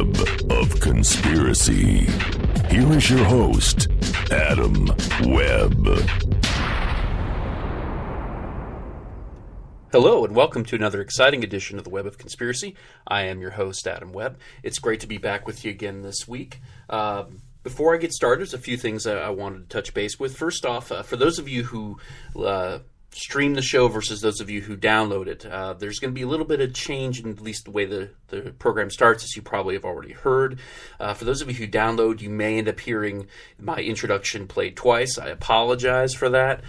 Web of Conspiracy. Here is your host, Adam Webb. Hello and welcome to another exciting edition of the Web of Conspiracy. I am your host, Adam Webb. It's great to be back with you again this week. Before I get started, there's a few things I wanted to touch base with. First off, for those of you who stream the show versus those of you who download it, there's going to be a little bit of change in at least the way the program starts, as you probably have already heard. For those of you who download, you may end up hearing my introduction played twice. I apologize for that.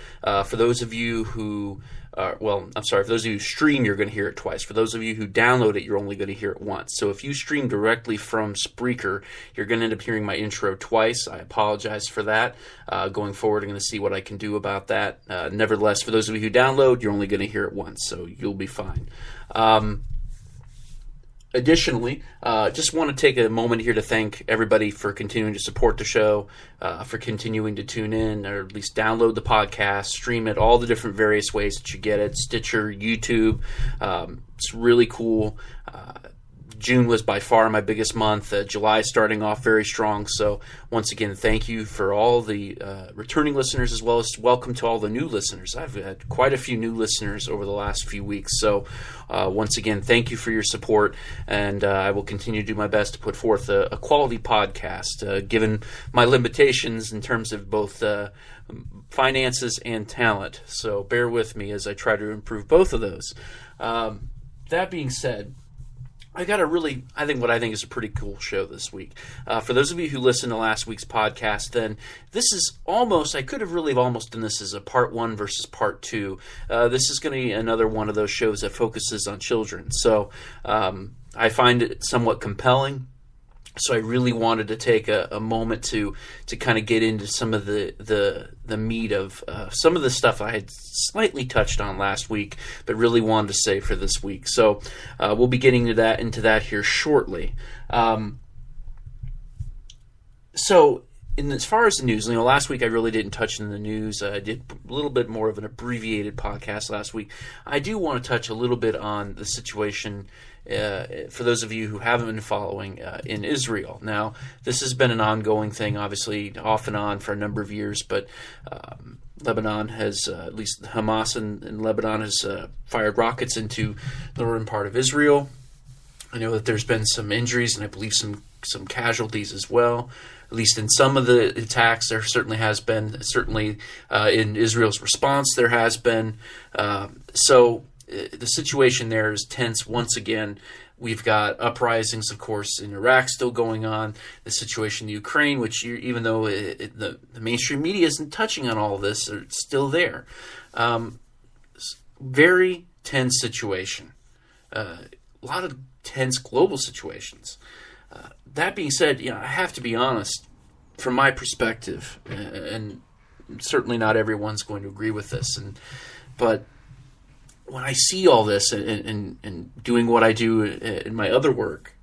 For those of you who... for those of you who stream, you're going to hear it twice. For those of you who download it, you're only going to hear it once. So if you stream directly from Spreaker, you're going to end up hearing my intro twice. I apologize for that. Going forward, I'm going to see what I can do about that. Nevertheless, for those of you who download, you're only going to hear it once, so you'll be fine. Additionally, just want to take a moment here to thank everybody for continuing to support the show, for continuing to tune in, or at least download the podcast, stream it, all the different various ways that you get it, Stitcher, YouTube. It's really cool. June was by far my biggest month. July starting off very strong. So once again, thank you for all the returning listeners, as well as welcome to all the new listeners. I've had quite a few new listeners over the last few weeks. So once again, thank you for your support. And I will continue to do my best to put forth a quality podcast, given my limitations in terms of both finances and talent. So bear with me as I try to improve both of those. That being said, I got what I think is a pretty cool show this week. For those of you who listened to last week's podcast, then this is I could have really almost done this as a part one versus part two. This is going to be another one of those shows that focuses on children. So I find it somewhat compelling. So I really wanted to take a moment to kind of get into some of the meat of some of the stuff I had slightly touched on last week, but really wanted to say for this week. So we'll be getting into that here shortly. So as far as the news, last week I really didn't touch on the news. I did a little bit more of an abbreviated podcast last week. I do want to touch a little bit on the situation for those of you who haven't been following in Israel. Now, this has been an ongoing thing, obviously, off and on for a number of years, but Lebanon has, at least Hamas in Lebanon has fired rockets into the northern part of Israel. I know that there's been some injuries and I believe some casualties as well. At least in some of the attacks, there certainly has been. Certainly in Israel's response, there has been. So the situation there is tense once again. We've got uprisings, of course, in Iraq still going on. The situation in Ukraine, which even though the mainstream media isn't touching on all of this, it's still there. Very tense situation. A lot of tense global situations. That being said, I have to be honest, from my perspective, and certainly not everyone's going to agree with this, but when I see all this and doing what I do in my other work,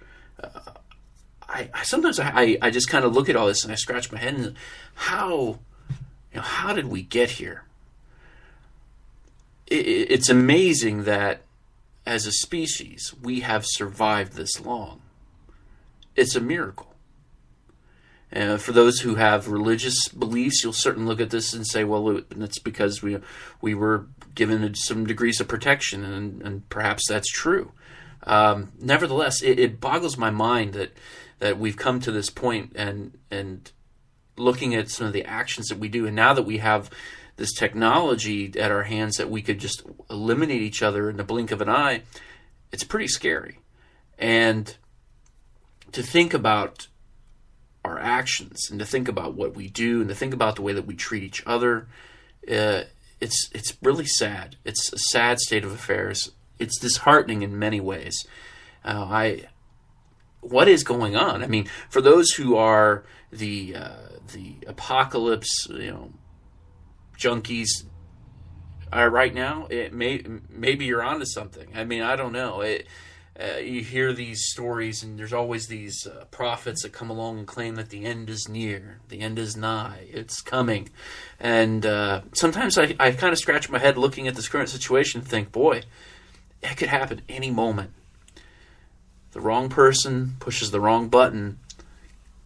I sometimes just kind of look at all this and I scratch my head and how did we get here? It's amazing that as a species we have survived this long. It's a miracle. And for those who have religious beliefs, you'll certainly look at this and say, well, it's because we were given some degrees of protection, and perhaps that's true. Nevertheless, it boggles my mind that we've come to this point and looking at some of the actions that we do, and now that we have this technology at our hands that we could just eliminate each other in the blink of an eye, it's pretty scary. And to think about our actions and to think about what we do and to think about the way that we treat each other, it's really sad. It's a sad state of affairs. It's disheartening in many ways. What is going on? I mean, for those who are the apocalypse, junkies, right now, maybe you're onto something. I mean, I don't know. You hear these stories, and there's always these prophets that come along and claim that the end is near, the end is nigh, it's coming. And sometimes I kind of scratch my head looking at this current situation and think, boy, it could happen any moment. The wrong person pushes the wrong button,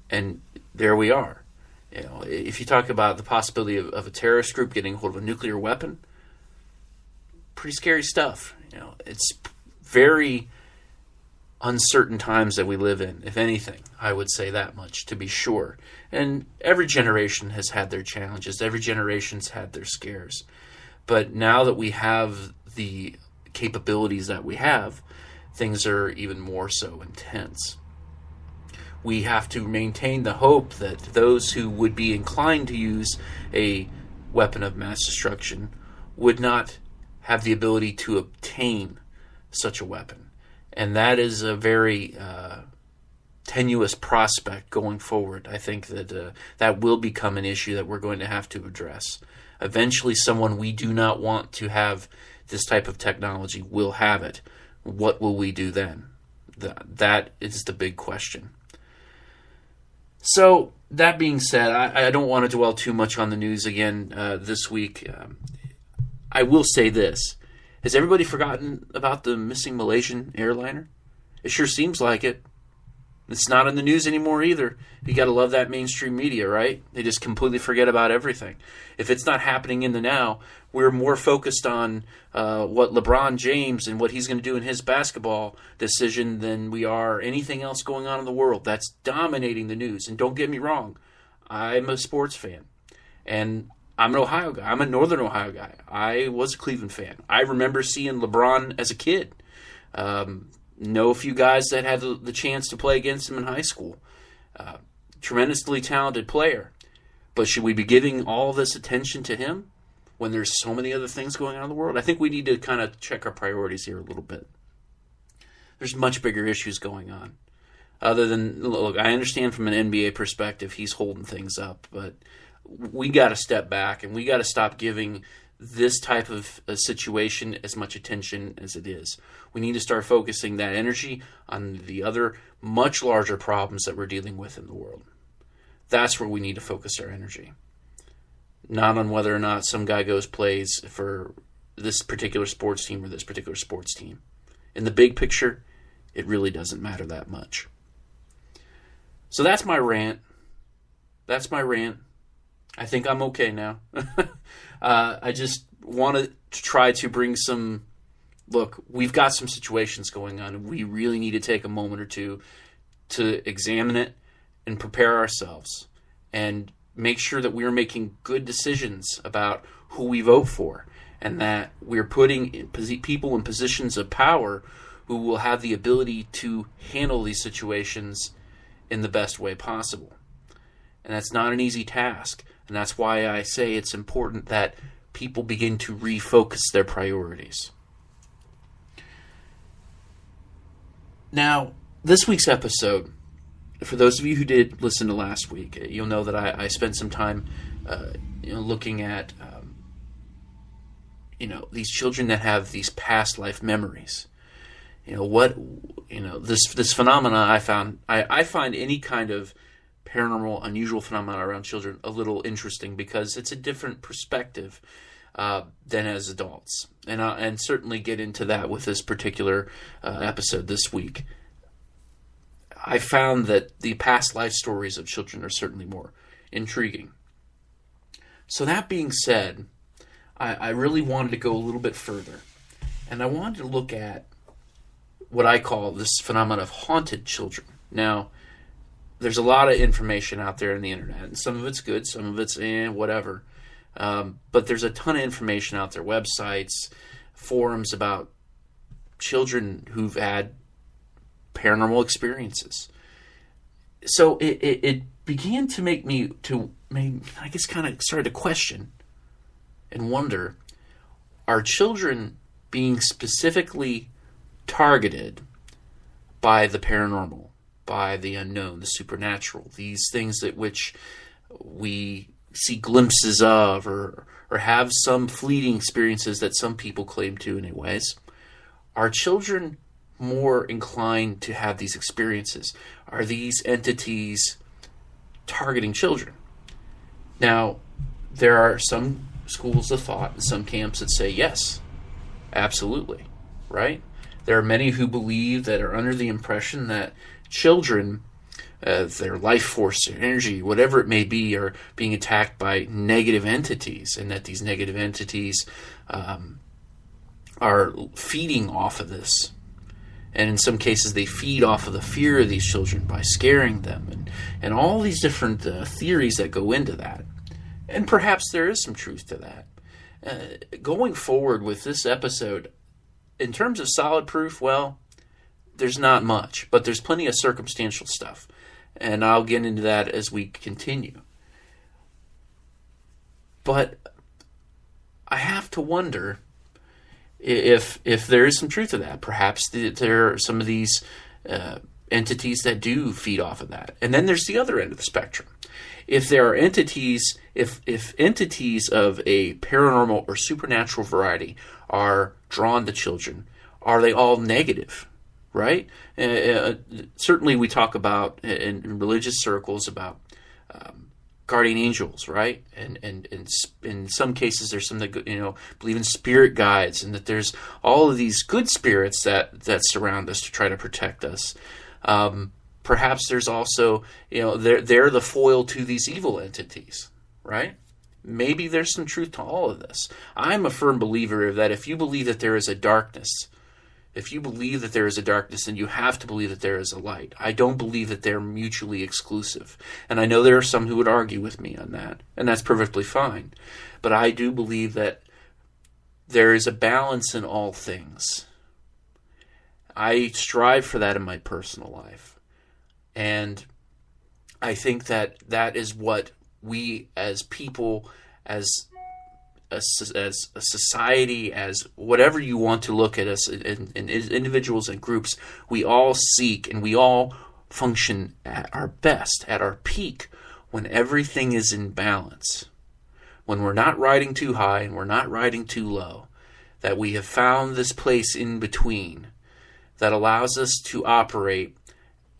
and there we are. If you talk about the possibility of a terrorist group getting hold of a nuclear weapon, pretty scary stuff. It's very uncertain times that we live in, if anything. I would say that much, to be sure. And every generation has had their challenges. Every generation's had their scares. But now that we have the capabilities that we have, things are even more so intense. We have to maintain the hope that those who would be inclined to use a weapon of mass destruction would not have the ability to obtain such a weapon. And that is a very tenuous prospect going forward. I think that that will become an issue that we're going to have to address. Eventually, someone we do not want to have this type of technology will have it. What will we do then? That is the big question. So, that being said, I don't want to dwell too much on the news again this week. I will say this. Has everybody forgotten about the missing Malaysian airliner? It sure seems like it. It's not in the news anymore either. You got to love that mainstream media, right? They just completely forget about everything. If it's not happening in the now, we're more focused on what LeBron James and what he's going to do in his basketball decision than we are anything else going on in the world. That's dominating the news. And don't get me wrong, I'm a sports fan. And I'm an Ohio guy. I'm a Northern Ohio guy. I was a Cleveland fan. I remember seeing LeBron as a kid. Know a few guys that had the chance to play against him in high school. Tremendously talented player. But should we be giving all this attention to him when there's so many other things going on in the world? I think we need to kind of check our priorities here a little bit. There's much bigger issues going on. Other than, look, I understand from an NBA perspective he's holding things up, but we got to step back and we got to stop giving this type of a situation as much attention as it is. We need to start focusing that energy on the other much larger problems that we're dealing with in the world. That's where we need to focus our energy. Not on whether or not some guy plays for this particular sports team or this particular sports team. In the big picture, it really doesn't matter that much. So that's my rant. I think I'm okay now. I just wanted to try to bring some... Look, we've got some situations going on, and we really need to take a moment or two to examine it and prepare ourselves and make sure that we're making good decisions about who we vote for and that we're putting people in positions of power who will have the ability to handle these situations in the best way possible. And that's not an easy task. And that's why I say it's important that people begin to refocus their priorities. Now, this week's episode, for those of you who did listen to last week, you'll know that I spent some time looking at these children that have these past life memories. This phenomena I find any kind of paranormal, unusual phenomena around children a little interesting because it's a different perspective than as adults. And certainly get into that with this particular episode this week. I found that the past life stories of children are certainly more intriguing. So that being said, I really wanted to go a little bit further. And I wanted to look at what I call this phenomenon of haunted children. Now, there's a lot of information out there on the internet, and some of it's good, some of it's whatever. But there's a ton of information out there, websites, forums about children who've had paranormal experiences. So it began to make me, I guess, kind of started to question and wonder, are children being specifically targeted by the paranormal, by the unknown, the supernatural, these things that which we see glimpses of or have some fleeting experiences that some people claim to anyways? Are children more inclined to have these experiences? Are these entities targeting children? Now, there are some schools of thought and some camps that say yes, absolutely, right? There are many who believe that are under the impression that children, their life force, their energy, whatever it may be, are being attacked by negative entities, and that these negative entities are feeding off of this. And in some cases, they feed off of the fear of these children by scaring them, and all these different theories that go into that. And perhaps there is some truth to that. Going forward with this episode, in terms of solid proof, well, there's not much, but there's plenty of circumstantial stuff. And I'll get into that as we continue. But I have to wonder if there is some truth to that. Perhaps there are some of these entities that do feed off of that. And then there's the other end of the spectrum. If there are entities, if entities of a paranormal or supernatural variety are drawn to children, are they all negative? Right? Certainly we talk about, in religious circles, about guardian angels, right? And in some cases there's some that believe in spirit guides, and that there's all of these good spirits that surround us to try to protect us. Perhaps there's also, they're the foil to these evil entities, right? Maybe there's some truth to all of this. I'm a firm believer that if you believe that there is a darkness, then you have to believe that there is a light. I don't believe that they're mutually exclusive. And I know there are some who would argue with me on that, and that's perfectly fine. But I do believe that there is a balance in all things. I strive for that in my personal life. And I think that is what we as people, as a society, as whatever you want to look at us, in individuals and groups, we all seek and we all function at our best, at our peak, when everything is in balance. When we're not riding too high and we're not riding too low. That we have found this place in between that allows us to operate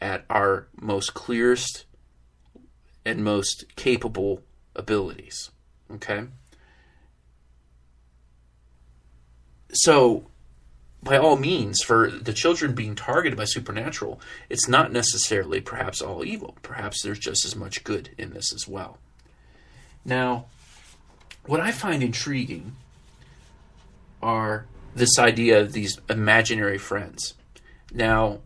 at our most clearest and most capable abilities. Okay? So, by all means, for the children being targeted by supernatural, it's not necessarily perhaps all evil. Perhaps there's just as much good in this as well. Now, what I find intriguing are this idea of these imaginary friends. Now,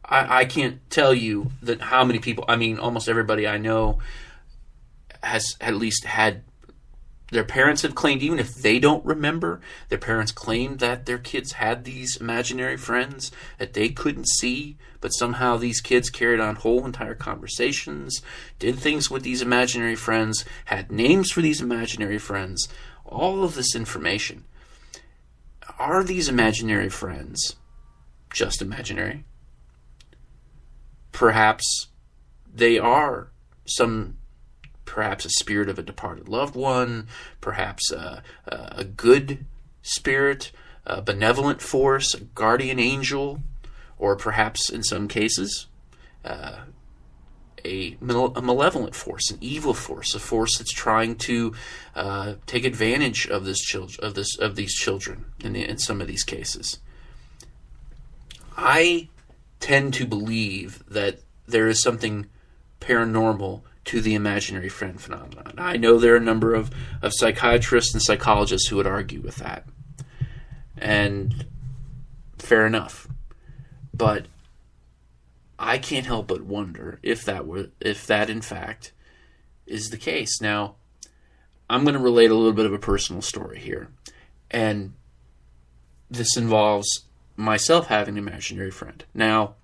I can't tell you that how many people, almost everybody I know has at least had, their parents have claimed, even if they don't remember, their parents claimed that their kids had these imaginary friends that they couldn't see, but somehow these kids carried on whole entire conversations, did things with these imaginary friends, had names for these imaginary friends, all of this information. Are these imaginary friends just imaginary? Perhaps they are perhaps a spirit of a departed loved one, perhaps a good spirit, a benevolent force, a guardian angel, or perhaps in some cases a malevolent force, an evil force, a force that's trying to take advantage of these children in some of these cases. I tend to believe that there is something paranormal to the imaginary friend phenomenon. I know there are a number of psychiatrists and psychologists who would argue with that. And fair enough. But I can't help but wonder if that in fact is the case. Now, I'm going to relate a little bit of a personal story here. And this involves myself having an imaginary friend. Now,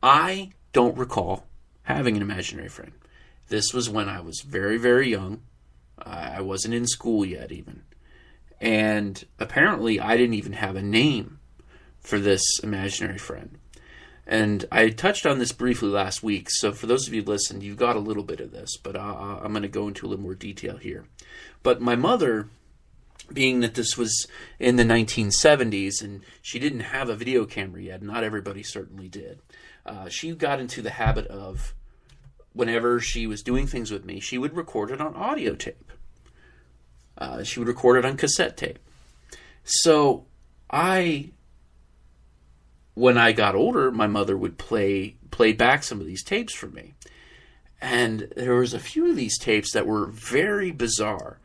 I don't recall having an imaginary friend. This was when I was very, very young. I wasn't in school yet even. And apparently I didn't even have a name for this imaginary friend. And I touched on this briefly last week, so for those of you who listened, you've got a little bit of this, but I'm going to go into a little more detail here. But my mother, being that this was in the 1970s and she didn't have a video camera yet, not everybody certainly did, she got into the habit of, whenever she was doing things with me, she would record it on audio tape. She would record it on cassette tape. So when I got older, my mother would play back some of these tapes for me. And there was a few of these tapes that were very bizarre,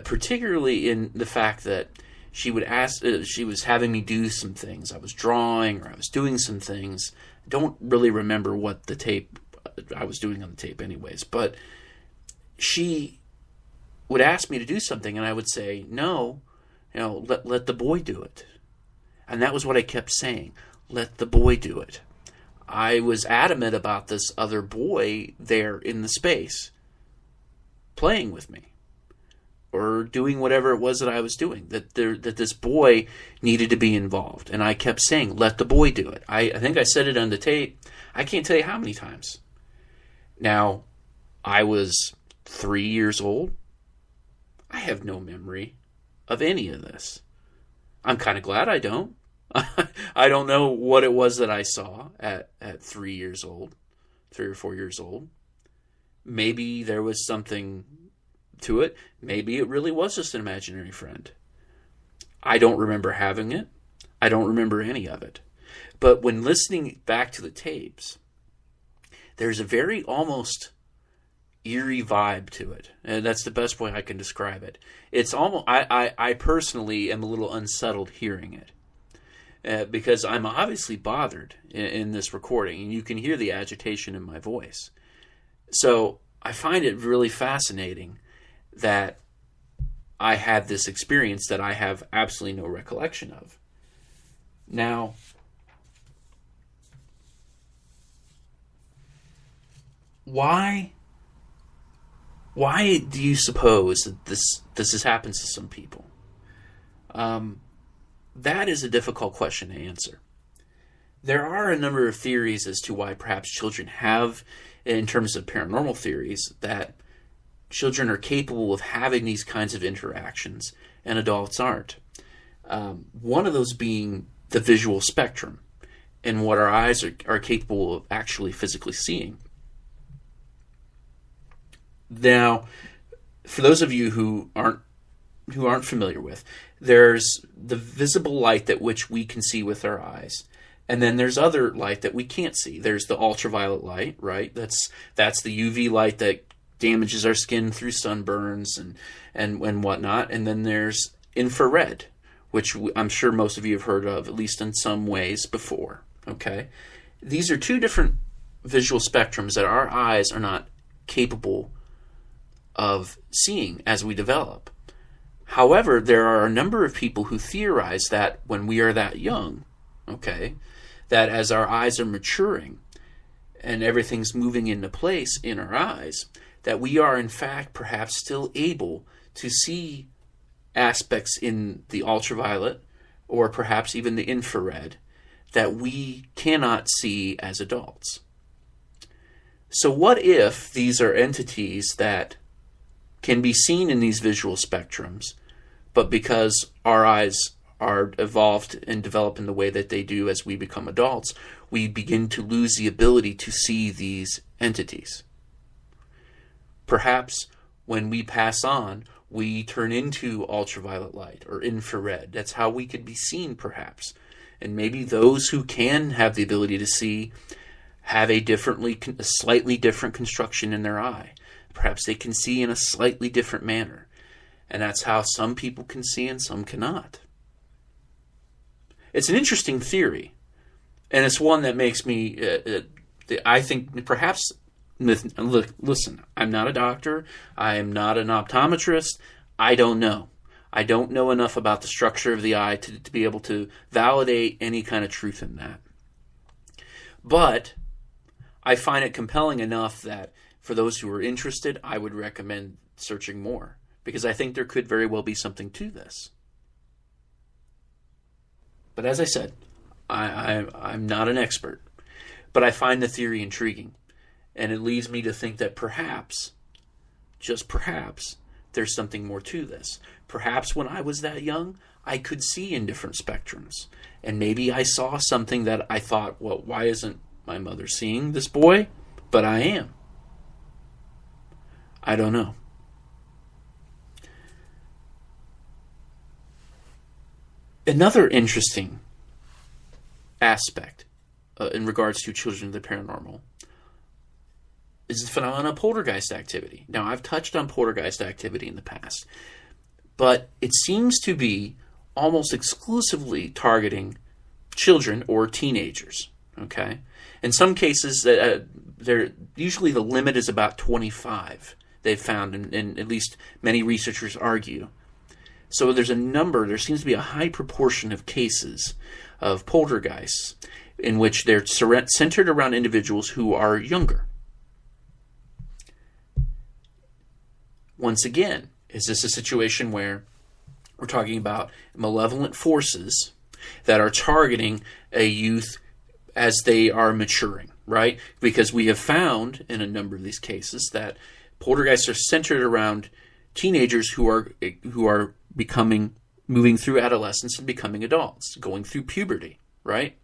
particularly in the fact that she would ask, she was having me do some things. I was drawing or I was doing some things. I don't really remember what the tape I was doing on the tape anyways, but she would ask me to do something and I would say, no, let the boy do it. And that was what I kept saying. Let the boy do it. I was adamant about this other boy there in the space playing with me or doing whatever it was that I was doing, that this boy needed to be involved. And I kept saying, let the boy do it. I think I said it on the tape. I can't tell you how many times. Now, I was 3 years old. I have no memory of any of this. I'm kind of glad I don't. I don't know what it was that I saw at 3 years old, 3 or 4 years old. Maybe there was something to it. Maybe it really was just an imaginary friend. I don't remember having it. I don't remember any of it. But when listening back to the tapes, there's a very almost eerie vibe to it. And that's the best way I can describe it. It's almost, I personally am a little unsettled hearing it. Because I'm obviously bothered in this recording, and you can hear the agitation in my voice. So I find it really fascinating that I had this experience that I have absolutely no recollection of. Now, why do you suppose that this happens to some people? That is a difficult question to answer. There are a number of theories as to why perhaps children have, in terms of paranormal theories, that children are capable of having these kinds of interactions and adults aren't. One of those being the visual spectrum and what our eyes are capable of actually physically seeing. Now, for those of you who aren't familiar with, there's the visible light that which we can see with our eyes, and then there's other light that we can't see. There's the ultraviolet light, right? That's the UV light that damages our skin through sunburns and whatnot. And then there's infrared, which I'm sure most of you have heard of, at least in some ways before. Okay, these are two different visual spectrums that our eyes are not capable of seeing as we develop. However, there are a number of people who theorize that when we are that young, okay, that as our eyes are maturing and everything's moving into place in our eyes, that we are in fact perhaps still able to see aspects in the ultraviolet or perhaps even the infrared that we cannot see as adults. So what if these are entities that can be seen in these visual spectrums, but because our eyes are evolved and develop in the way that they do as we become adults, we begin to lose the ability to see these entities? Perhaps when we pass on, we turn into ultraviolet light or infrared. That's how we could be seen, perhaps. And maybe those who can have the ability to see have a slightly different construction in their eye. Perhaps they can see in a slightly different manner. And that's how some people can see and some cannot. It's an interesting theory. And it's one that makes me, I think perhaps, look, listen, I'm not a doctor. I am not an optometrist. I don't know. I don't know enough about the structure of the eye to be able to validate any kind of truth in that. But I find it compelling enough that for those who are interested, I would recommend searching more, because I think there could very well be something to this. But as I said, I'm not an expert, but I find the theory intriguing, and it leads me to think that perhaps, just perhaps, there's something more to this. Perhaps when I was that young, I could see in different spectrums, and maybe I saw something that I thought, well, why isn't my mother seeing this boy? But I am. I don't know. Another interesting aspect in regards to children of the paranormal is the phenomenon of poltergeist activity. Now, I've touched on poltergeist activity in the past, but it seems to be almost exclusively targeting children or teenagers. Okay, in some cases, usually the limit is about 25. They've found, and at least many researchers argue. So there seems to be a high proportion of cases of poltergeists in which they're centered around individuals who are younger. Once again, is this a situation where we're talking about malevolent forces that are targeting a youth as they are maturing, right? Because we have found in a number of these cases that poltergeists are centered around teenagers who are moving through adolescence and becoming adults, going through puberty, right?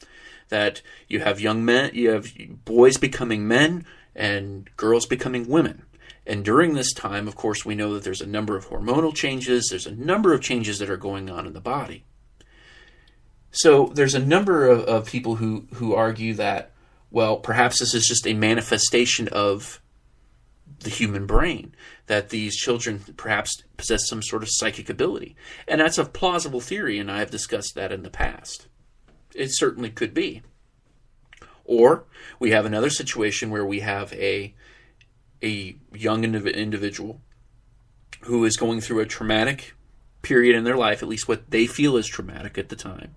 That you have young men, you have boys becoming men and girls becoming women. And during this time, of course, we know that there's a number of hormonal changes, there's a number of changes that are going on in the body. So there's a number of people who argue that, well, perhaps this is just a manifestation of the human brain, that these children perhaps possess some sort of psychic ability. And that's a plausible theory, and I have discussed that in the past. It certainly could be. Or we have another situation where we have a young individual who is going through a traumatic period in their life, at least what they feel is traumatic at the time.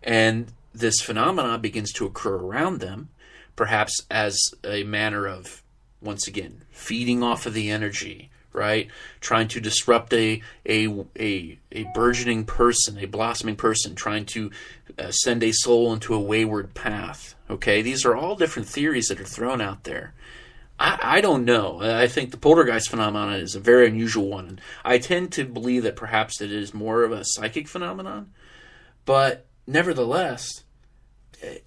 And this phenomena begins to occur around them, perhaps as a manner of, once again, feeding off of the energy, right? Trying to disrupt a burgeoning person, a blossoming person, trying to send a soul into a wayward path. Okay, these are all different theories that are thrown out there. I don't know. I think the poltergeist phenomenon is a very unusual one. And I tend to believe that perhaps it is more of a psychic phenomenon. But nevertheless,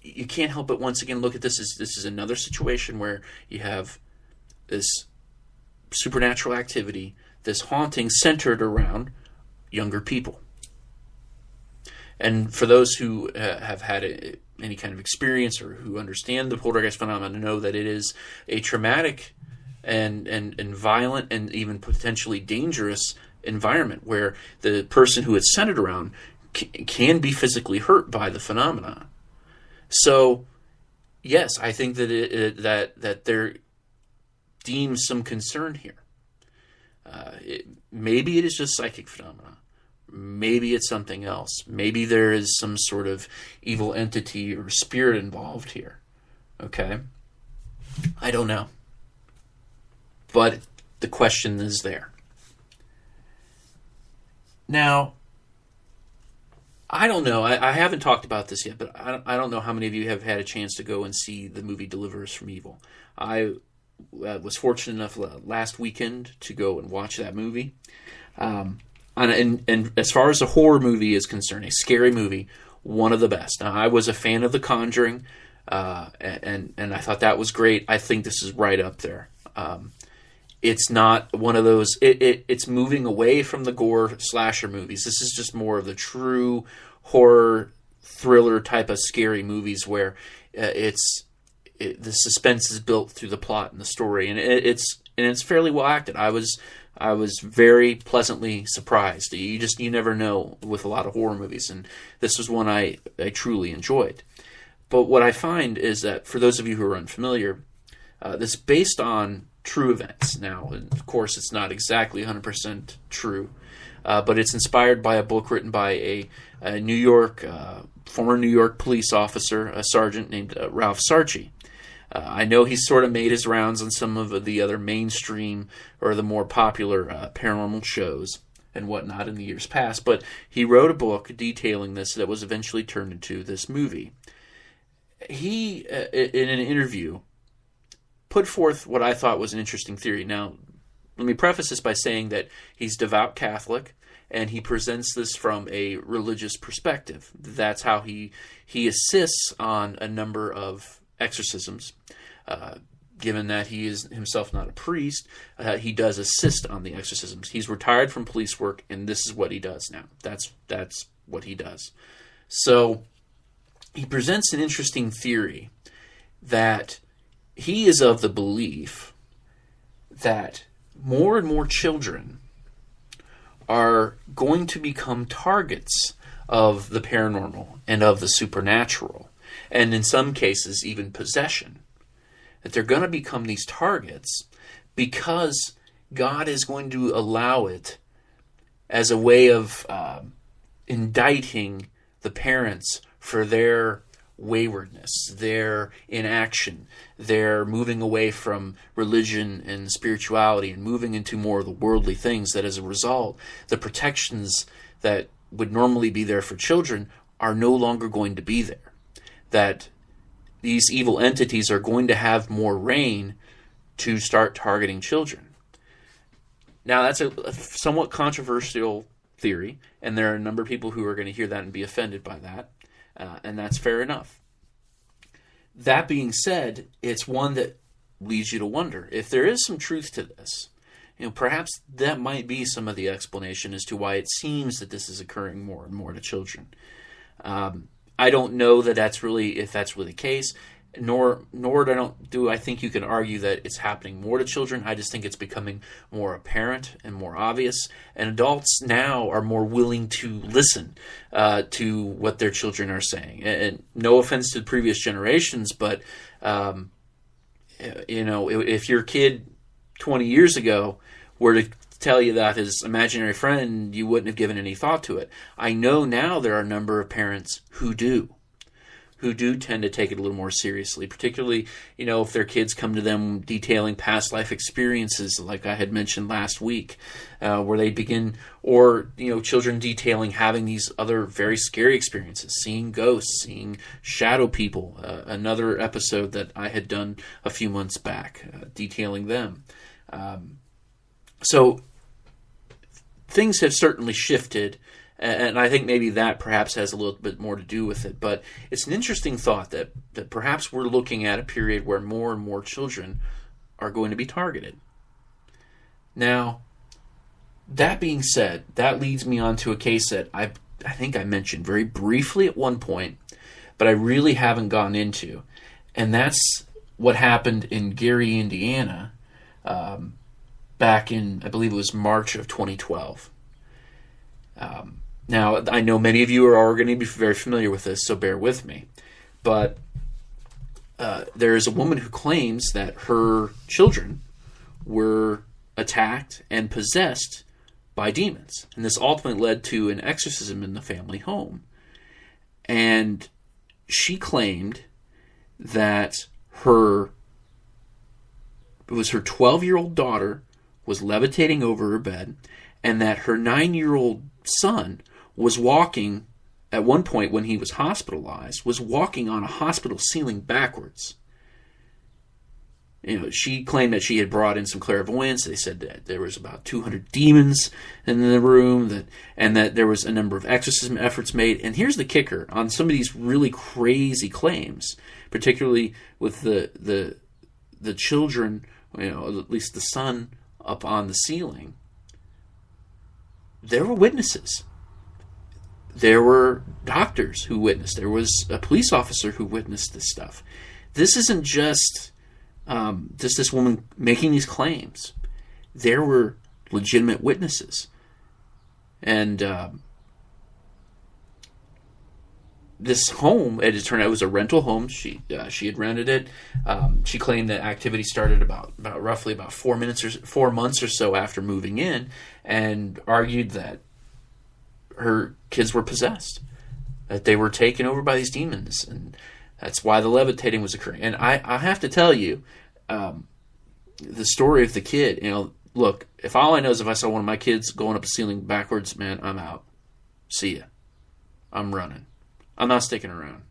you can't help but once again look at this as this is another situation where you have this supernatural activity, this haunting centered around younger people. And for those who have had any kind of experience or who understand the poltergeist phenomenon, know that it is a traumatic and violent and even potentially dangerous environment where the person who it's centered around can be physically hurt by the phenomenon. So, yes, I think that that there deems some concern here. Maybe it is just psychic phenomena. Maybe it's something else. Maybe there is some sort of evil entity or spirit involved here. Okay? I don't know. But the question is there. Now, I don't know. I haven't talked about this yet, but I don't know how many of you have had a chance to go and see the movie Deliver Us from Evil. I was fortunate enough last weekend to go and watch that movie. And as far as a horror movie is concerned, a scary movie, one of the best. Now, I was a fan of The Conjuring, and I thought that was great. I think this is right up there. It's not one of those. It's moving away from the gore slasher movies. This is just more of the true horror thriller type of scary movies where the suspense is built through the plot and the story, and it's fairly well acted. I was very pleasantly surprised. You never know with a lot of horror movies, and this was one I truly enjoyed. But what I find is that for those of you who are unfamiliar, this is based on true events. Now, of course, it's not exactly 100% true, but it's inspired by a book written by a New York former New York police officer, a sergeant named Ralph Sarchie. I know he's sort of made his rounds on some of the other mainstream or the more popular paranormal shows and whatnot in the years past, but he wrote a book detailing this that was eventually turned into this movie. He, in an interview, put forth what I thought was an interesting theory. Now, let me preface this by saying that he's devout Catholic, and he presents this from a religious perspective. That's how he assists on a number of exorcisms. Given that he is himself not a priest, he does assist on the exorcisms. He's retired from police work, and this is what he does now. That's what he does. So he presents an interesting theory that he is of the belief that more and more children are going to become targets of the paranormal and of the supernatural, and in some cases even possession. That they're going to become these targets because God is going to allow it as a way of indicting the parents for their waywardness, their inaction, their moving away from religion and spirituality and moving into more of the worldly things, that as a result, the protections that would normally be there for children are no longer going to be there. That these evil entities are going to have more reign to start targeting children. Now, that's a somewhat controversial theory, and there are a number of people who are going to hear that and be offended by that. And that's fair enough. That being said, it's one that leads you to wonder if there is some truth to this. Perhaps that might be some of the explanation as to why it seems that this is occurring more and more to children. I don't know that if that's really the case. Nor do I think you can argue that it's happening more to children. I just think it's becoming more apparent and more obvious. And adults now are more willing to listen to what their children are saying. And no offense to previous generations, but if your kid 20 years ago were to tell you that his imaginary friend, you wouldn't have given any thought to it. I know now there are a number of parents who do tend to take it a little more seriously, particularly, if their kids come to them detailing past life experiences, like I had mentioned last week, where they begin, or, children detailing having these other very scary experiences, seeing ghosts, seeing shadow people, another episode that I had done a few months back, detailing them. So things have certainly shifted. And I think maybe that perhaps has a little bit more to do with it. But it's an interesting thought that perhaps we're looking at a period where more and more children are going to be targeted. Now, that being said, that leads me on to a case that I think I mentioned very briefly at one point, but I really haven't gone into. And that's what happened in Gary, Indiana, back in, I believe it was March of 2012. Now, I know many of you are going to be very familiar with this, so bear with me. But there is a woman who claims that her children were attacked and possessed by demons. And this ultimately led to an exorcism in the family home. And she claimed that it was her 12-year-old daughter was levitating over her bed, and that her 9-year-old son was walking, at one point when he was hospitalized, was walking on a hospital ceiling backwards. She claimed that she had brought in some clairvoyance. They said that there was about 200 demons in the room, and that there was a number of exorcism efforts made. And here's the kicker on some of these really crazy claims, particularly with the children, at least the son up on the ceiling. There were witnesses. There were doctors who witnessed. There was a police officer who witnessed this stuff. This isn't just this woman making these claims. There were legitimate witnesses. And this home, it turned out it was a rental home. She had rented it. She claimed that activity started about roughly 4 months or so after moving in, and argued that her kids were possessed, that they were taken over by these demons, and that's why the levitating was occurring. And I have to tell you, the story of the kid. Look, if all I know is if I saw one of my kids going up a ceiling backwards, man, I'm out. See ya. I'm running. I'm not sticking around.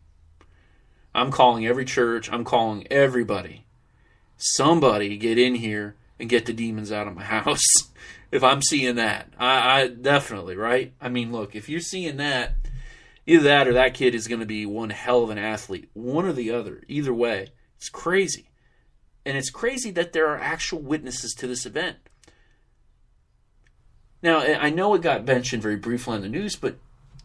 I'm calling every church. I'm calling everybody. Somebody get in here and get the demons out of my house. If I'm seeing that, I definitely, right? I mean, look, if you're seeing that, either that or that kid is going to be one hell of an athlete. One or the other. Either way, it's crazy. And it's crazy that there are actual witnesses to this event. Now, I know it got mentioned very briefly on the news, but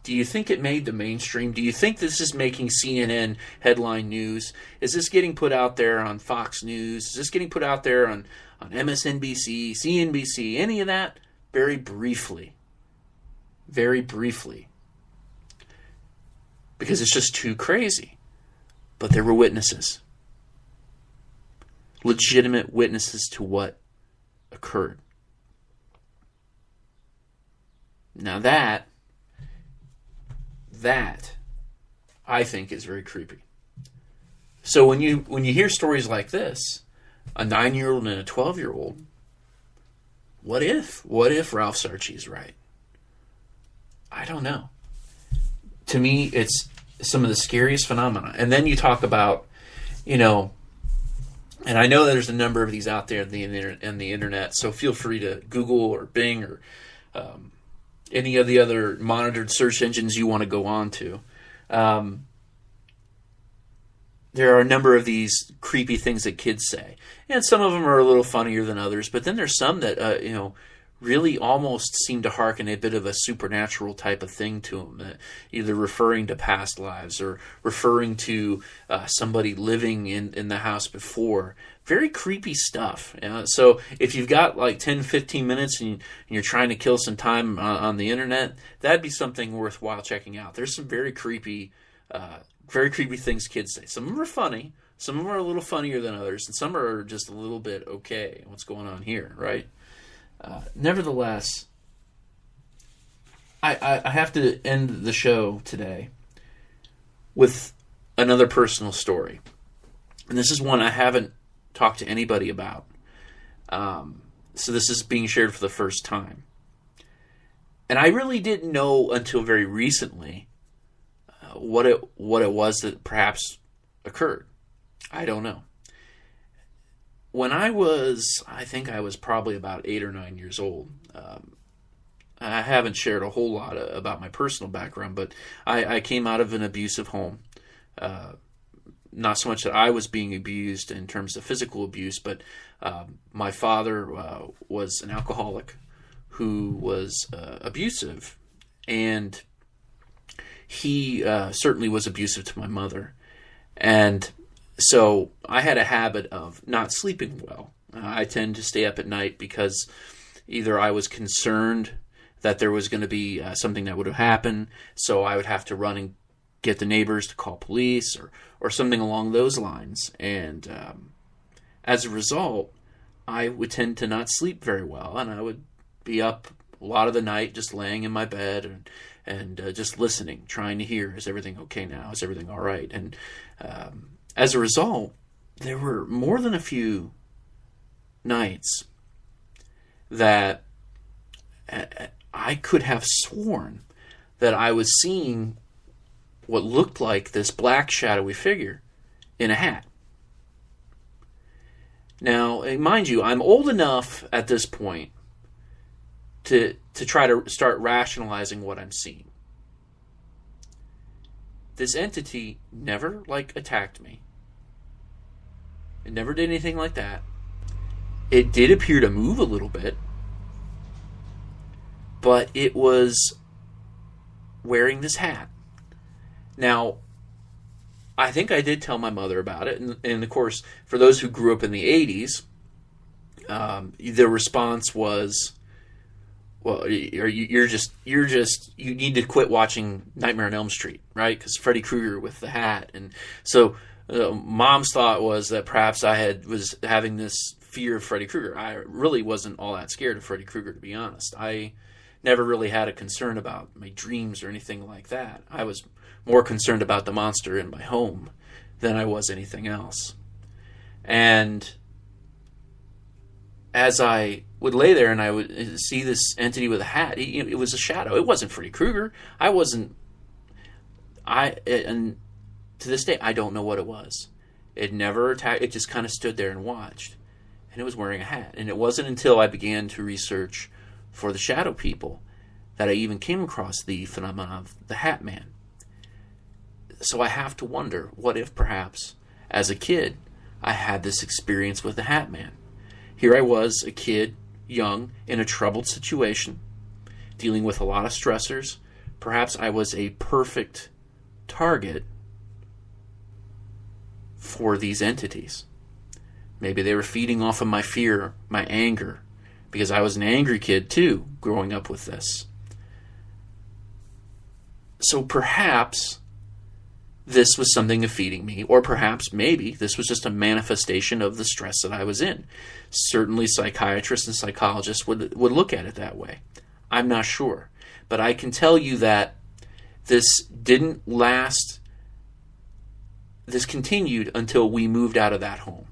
Do you think it made the mainstream? Do you think this is making CNN headline news? Is this getting put out there on Fox News? Is this getting put out there on MSNBC, CNBC, any of that? Very briefly. Very briefly. Because it's just too crazy. But there were witnesses. Legitimate witnesses to what occurred. Now that I think is very creepy. So when you hear stories like this, a 9-year-old and a 12-year-old, what if Ralph Sarchie is right? I don't know. To me, it's some of the scariest phenomena. And then you talk about, and I know there's a number of these out there in the internet, so feel free to Google or Bing or any of the other monitored search engines you want to go on to. There are a number of these creepy things that kids say. And some of them are a little funnier than others, but then there's some that, really almost seem to hearken a bit of a supernatural type of thing to them, either referring to past lives or referring to somebody living in the house before. Very creepy stuff. So if you've got like 10, 15 minutes and you're trying to kill some time on the internet, that'd be something worthwhile checking out. There's some very creepy things kids say. Some of them are funny. Some of them are a little funnier than others. And some are just a little bit, okay, what's going on here, right? Nevertheless, I have to end the show today with another personal story. And this is one I haven't talked to anybody about. So this is being shared for the first time. And I really didn't know until very recently what it was that perhaps occurred. I don't know. When I think I was probably about 8 or 9 years old. I haven't shared a whole lot about my personal background, but I came out of an abusive home. Not so much that I was being abused in terms of physical abuse, but my father was an alcoholic who was abusive, and he certainly was abusive to my mother. And so I had a habit of not sleeping well. I tend to stay up at night because either I was concerned that there was going to be something that would have happened, so I would have to run and get the neighbors to call police or something along those lines. And as a result, I would tend to not sleep very well, and I would be up a lot of the night just laying in my bed and just listening, trying to hear, is everything okay now? Is everything all right? And as a result, there were more than a few nights that I could have sworn that I was seeing what looked like this black shadowy figure in a hat. Now, mind you, I'm old enough at this point to try to start rationalizing what I'm seeing. This entity never, attacked me. It never did anything like that. It did appear to move a little bit, but it was wearing this hat. Now, I think I did tell my mother about it, and of course, for those who grew up in the 80s, the response was, well, you need to quit watching Nightmare on Elm Street, right? Because Freddy Krueger with the hat. And so Mom's thought was that perhaps I was having this fear of Freddy Krueger. I really wasn't all that scared of Freddy Krueger, to be honest. I never really had a concern about my dreams or anything like that. I was more concerned about the monster in my home than I was anything else. And as I would lay there and I would see this entity with a hat, it was a shadow. It wasn't Freddy Krueger. And to this day, I don't know what it was. It never attacked. It just kind of stood there and watched. And it was wearing a hat. And it wasn't until I began to research for the shadow people that I even came across the phenomenon of the Hat Man. So I have to wonder, what if perhaps, as a kid, I had this experience with the Hat Man? Here I was, a kid, young, in a troubled situation, dealing with a lot of stressors, perhaps I was a perfect target for these entities. Maybe they were feeding off of my fear, my anger, because I was an angry kid too, growing up with this. So perhaps this was something feeding me, or perhaps maybe this was just a manifestation of the stress that I was in. Certainly psychiatrists and psychologists would look at it that way. I'm not sure. But I can tell you that this didn't last. This continued until we moved out of that home.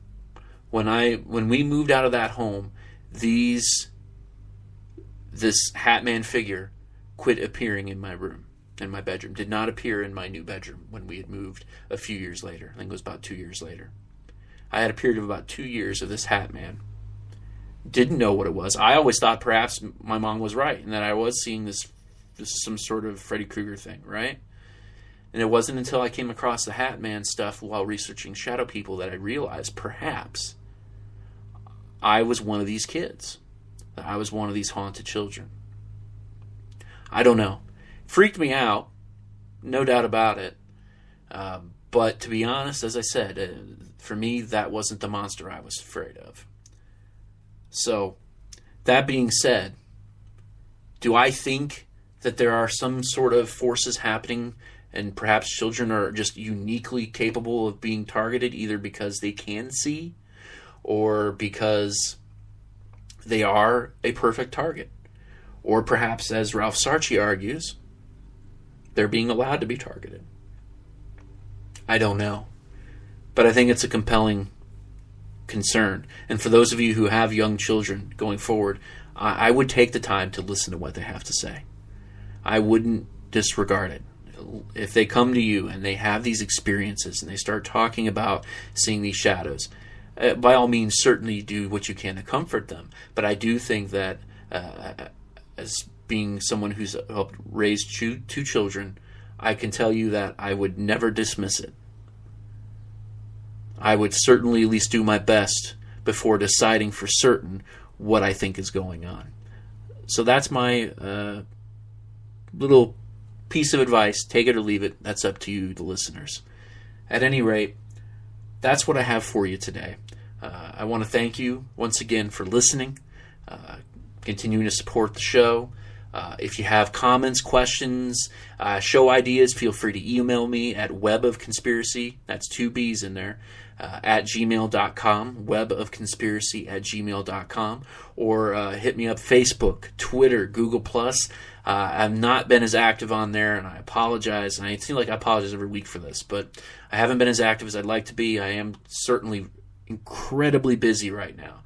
When we moved out of that home, this Hatman figure quit appearing in my room, in my bedroom. Did not appear in my new bedroom when we had moved a few years later. I think it was about 2 years later. I had a period of about 2 years of this Hatman. Didn't know what it was. I always thought perhaps my mom was right and that I was seeing this some sort of Freddy Krueger thing, right? And it wasn't until I came across the Hatman stuff while researching Shadow People that I realized perhaps I was one of these kids. That I was one of these haunted children. I don't know. Freaked me out, no doubt about it. But to be honest, as I said, for me, that wasn't the monster I was afraid of. So, that being said, do I think that there are some sort of forces happening and perhaps children are just uniquely capable of being targeted either because they can see or because they are a perfect target? Or perhaps, as Ralph Sarchie argues, they're being allowed to be targeted. I don't know. But I think it's a compelling concern. And for those of you who have young children going forward, I would take the time to listen to what they have to say. I wouldn't disregard it. If they come to you and they have these experiences and they start talking about seeing these shadows, by all means, certainly do what you can to comfort them. But I do think that as being someone who's helped raise two children, I can tell you that I would never dismiss it. I would certainly at least do my best before deciding for certain what I think is going on. So that's my little piece of advice. Take it or leave it. That's up to you, the listeners. At any rate, that's what I have for you today. I want to thank you once again for listening, continuing to support the show. If you have comments, questions, show ideas, feel free to email me at webofconspiracy, that's 2 B's in there, at gmail.com, webofconspiracy@gmail.com, or hit me up Facebook, Twitter, Google+. I've not been as active on there, and I apologize. And I seem like I apologize every week for this, but I haven't been as active as I'd like to be. I am certainly incredibly busy right now,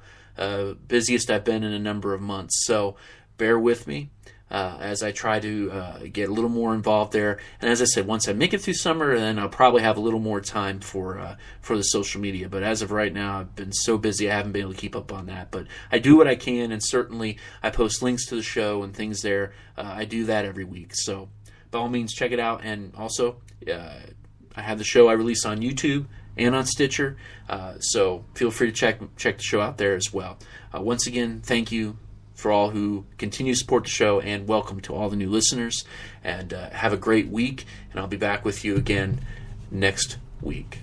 busiest I've been in a number of months. So bear with me as I try to get a little more involved there. And as I said, once I make it through summer, then I'll probably have a little more time for the social media. But as of right now, I've been so busy I haven't been able to keep up on that. But I do what I can, and certainly I post links to the show and things there. I do that every week. So by all means, check it out. And also, I have the show I release on YouTube and on Stitcher. So feel free to check the show out there as well. Once again, thank you for all who continue to support the show, and welcome to all the new listeners. And have a great week, and I'll be back with you again next week.